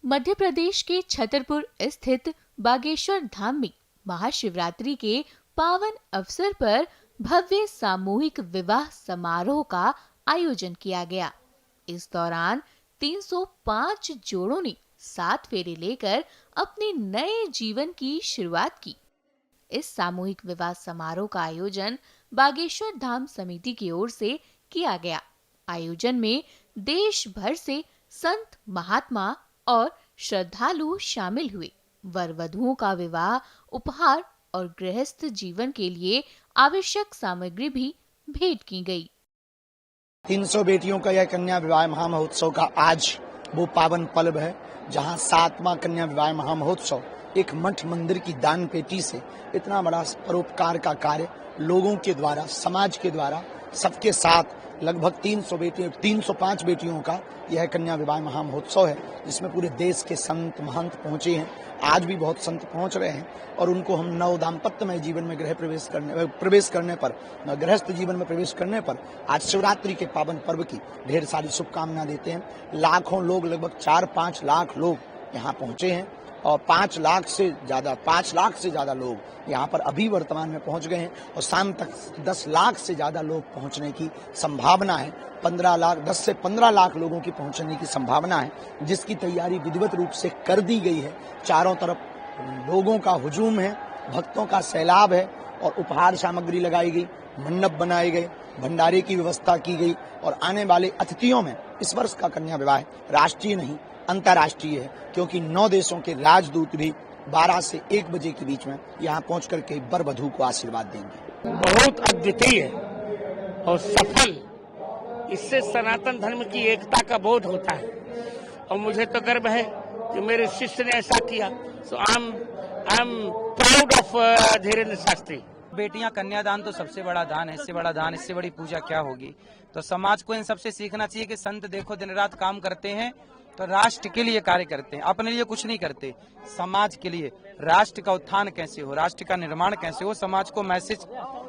मध्य प्रदेश के छतरपुर स्थित बागेश्वर धाम में महाशिवरात्रि के पावन अवसर पर भव्य सामूहिक विवाह समारोह का आयोजन किया गया। इस दौरान 305 जोड़ों ने 7 फेरे लेकर अपने नए जीवन की शुरुआत की। इस सामूहिक विवाह समारोह का आयोजन बागेश्वर धाम समिति की ओर से किया गया। आयोजन में देश भर से संत, महात्मा और श्रद्धालु शामिल हुए। वर वधुओं का विवाह, उपहार और गृहस्थ जीवन के लिए आवश्यक सामग्री भी भेंट की गई। 300 बेटियों का यह कन्या विवाह महामहोत्सव का आज वो पावन पर्व है, जहां 7वां कन्या विवाह महामहोत्सव एक मठ मंदिर की दान पेटी से इतना बड़ा परोपकार का कार्य लोगों के द्वारा, समाज के द्वारा सबके साथ लगभग 305 बेटियों का यह कन्या विवाह महामहोत्सव है, जिसमें पूरे देश के संत महंत पहुंचे हैं। आज भी बहुत संत पहुंच रहे हैं और उनको हम नव दाम्पत्यमय जीवन में गृहस्थ जीवन में प्रवेश करने पर आज शिवरात्रि के पावन पर्व की ढेर सारी शुभकामना देते हैं। लाखों लोग, लगभग 4-5 लाख लोग यहाँ पहुंचे हैं और 5 लाख से ज्यादा लोग यहाँ पर अभी वर्तमान में पहुंच गए हैं और शाम तक 10 लाख से ज्यादा लोग पहुंचने की संभावना है। 10 से 15 लाख लोगों की पहुंचने की संभावना है, जिसकी तैयारी विधिवत रूप से कर दी गई है। चारों तरफ लोगों का हुजूम है, भक्तों का सैलाब है और उपहार सामग्री लगाई गई, मंडप बनाए गए, भंडारे की व्यवस्था की गई और आने वाले अतिथियों में इस वर्ष का कन्या विवाह राष्ट्रीय नहीं अंतर्राष्ट्रीय है, क्योंकि 9 देशों के राजदूत भी 12 से 1 बजे के बीच में यहाँ पहुँच करके वर वधू को आशीर्वाद देंगे। बहुत अद्वितीय और सफल, इससे सनातन धर्म की एकता का बोध होता है और मुझे तो गर्व है कि मेरे शिष्य ने ऐसा किया। So I am proud of Dhirendra Shastri. बेटियां कन्यादान तो सबसे बड़ा दान है, इससे बड़ा दान, इससे बड़ी पूजा क्या होगी। तो समाज को इन सबसे सीखना चाहिए कि संत देखो दिन रात काम करते हैं तो राष्ट्र के लिए कार्य करते हैं, अपने लिए कुछ नहीं करते, समाज के लिए। राष्ट्र का उत्थान कैसे हो, राष्ट्र का निर्माण कैसे हो, समाज को मैसेज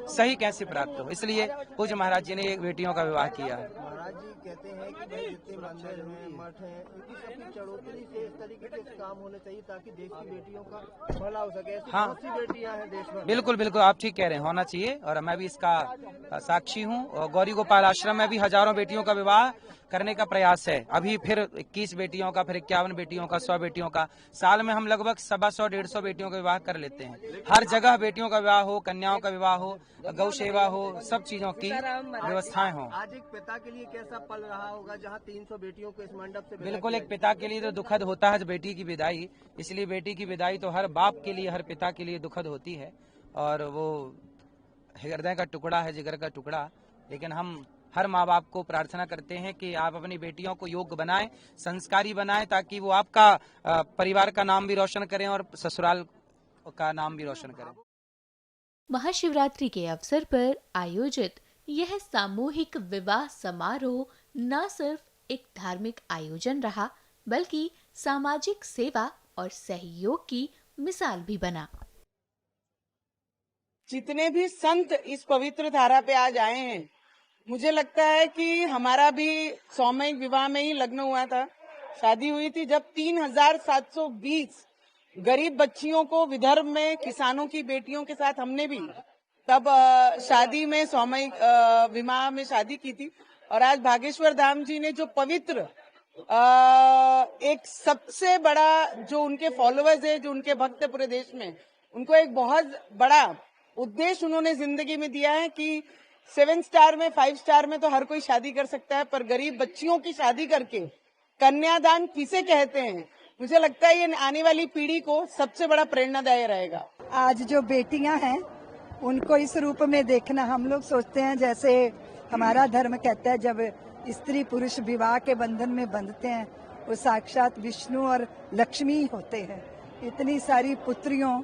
सही कैसे प्राप्त हो, इसलिए पूज्य महाराज जी ने एक बेटियों का विवाह किया है। महाराज जी कहते हैं कि भाई जितने मंदिर हैं, मठ हैं, उनकी सबकी चढ़ोतरी से इस तरीके के काम होने चाहिए ताकि देश की बेटियों का भला हो सके। हाँ, बहुत सी बेटियां हैं देश में। बिल्कुल आप ठीक कह रहे हैं, होना चाहिए और मैं भी इसका साक्षी हूँ। और गौरी गोपाल आश्रम में भी हजारों बेटियों का विवाह करने का प्रयास है। अभी फिर 21 बेटियों का, फिर 51 बेटियों का, 100 बेटियों का। साल में हम लगभग 125-150 बेटियों का विवाह कर लेते हैं। हर जगह बेटियों का विवाह हो, कन्याओं का विवाह हो, गौ सेवा हो, सब चीजों की व्यवस्थाएं हो। आज एक पिता के लिए कैसा पल रहा होगा जहां 300 बेटियों को इस मंडप से? बिल्कुल, एक पिता के लिए तो दुखद होता है बेटी की विदाई, इसलिए बेटी की विदाई तो हर बाप के लिए, हर पिता के लिए दुखद होती है और वो हृदय का टुकड़ा है, जिगर का टुकड़ा। लेकिन हम हर माँ बाप को प्रार्थना करते हैं कि आप अपनी बेटियों को योग्य बनाएं, संस्कारी बनाएं, ताकि वो आपका परिवार का नाम भी रोशन करें और ससुराल का नाम भी रोशन करें। महाशिवरात्रि के अवसर पर आयोजित यह सामूहिक विवाह समारोह न सिर्फ एक धार्मिक आयोजन रहा, बल्कि सामाजिक सेवा और सहयोग की मिसाल भी बना। जितने भी संत इस पवित्र धारा पे आज आए हैं, मुझे लगता है कि हमारा भी सामूहिक विवाह में ही लग्न हुआ था, शादी हुई थी जब 3720 गरीब बच्चियों को विदर्भ में किसानों की बेटियों के साथ हमने भी तब शादी में सामूहिक विवाह में शादी की थी। और आज बागेश्वर धाम जी ने जो पवित्र एक सबसे बड़ा जो उनके फॉलोअर्स है, जो उनके भक्त है पूरे देश में, उनको एक बहुत बड़ा उद्देश्य उन्होंने जिंदगी में दिया है कि 7 स्टार में, 5 स्टार में तो हर कोई शादी कर सकता है, पर गरीब बच्चियों की शादी करके कन्यादान किसे कहते हैं, मुझे लगता है ये आने वाली पीढ़ी को सबसे बड़ा प्रेरणादायी रहेगा। आज जो बेटियां हैं उनको इस रूप में देखना, हम लोग सोचते हैं जैसे हमारा धर्म कहता है जब स्त्री पुरुष विवाह के बंधन में बंधते हैं वो साक्षात विष्णु और लक्ष्मी होते हैं। इतनी सारी पुत्रियों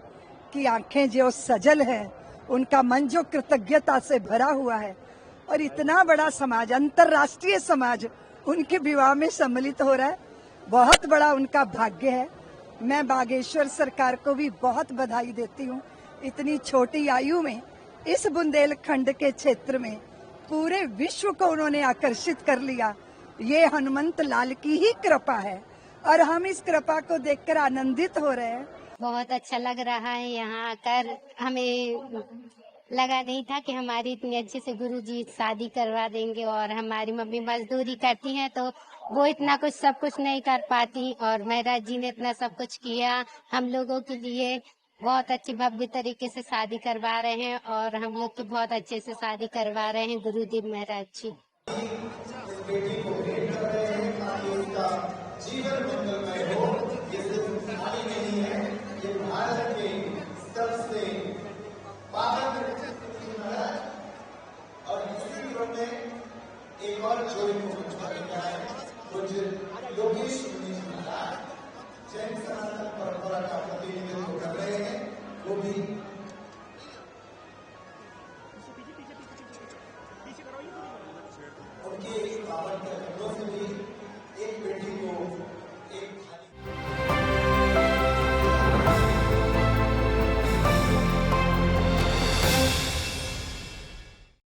की आंखें जो सजल है, उनका मन जो कृतज्ञता से भरा हुआ है और इतना बड़ा समाज, अंतर्राष्ट्रीय समाज उनके विवाह में सम्मिलित हो रहा है, बहुत बड़ा उनका भाग्य है। मैं बागेश्वर सरकार को भी बहुत बधाई देती हूँ। इतनी छोटी आयु में इस बुंदेलखंड के क्षेत्र में पूरे विश्व को उन्होंने आकर्षित कर लिया। ये हनुमंत लाल की ही कृपा है। और हम इस कृपा को देखकर आनंदित हो रहे हैं। बहुत अच्छा लग रहा है यहाँ आकर। हमें लगा नहीं था कि हमारी इतनी अच्छे से गुरुजी शादी करवा देंगे, और हमारी मम्मी मजदूरी करती हैं तो वो इतना कुछ सब कुछ नहीं कर पाती, और महाराज जी ने इतना सब कुछ किया हम लोगों के लिए। बहुत अच्छी भव्य तरीके से शादी करवा रहे हैं, और हम लोग की बहुत अच्छे से शादी करवा रहे हैं गुरुदेव महाराज जी।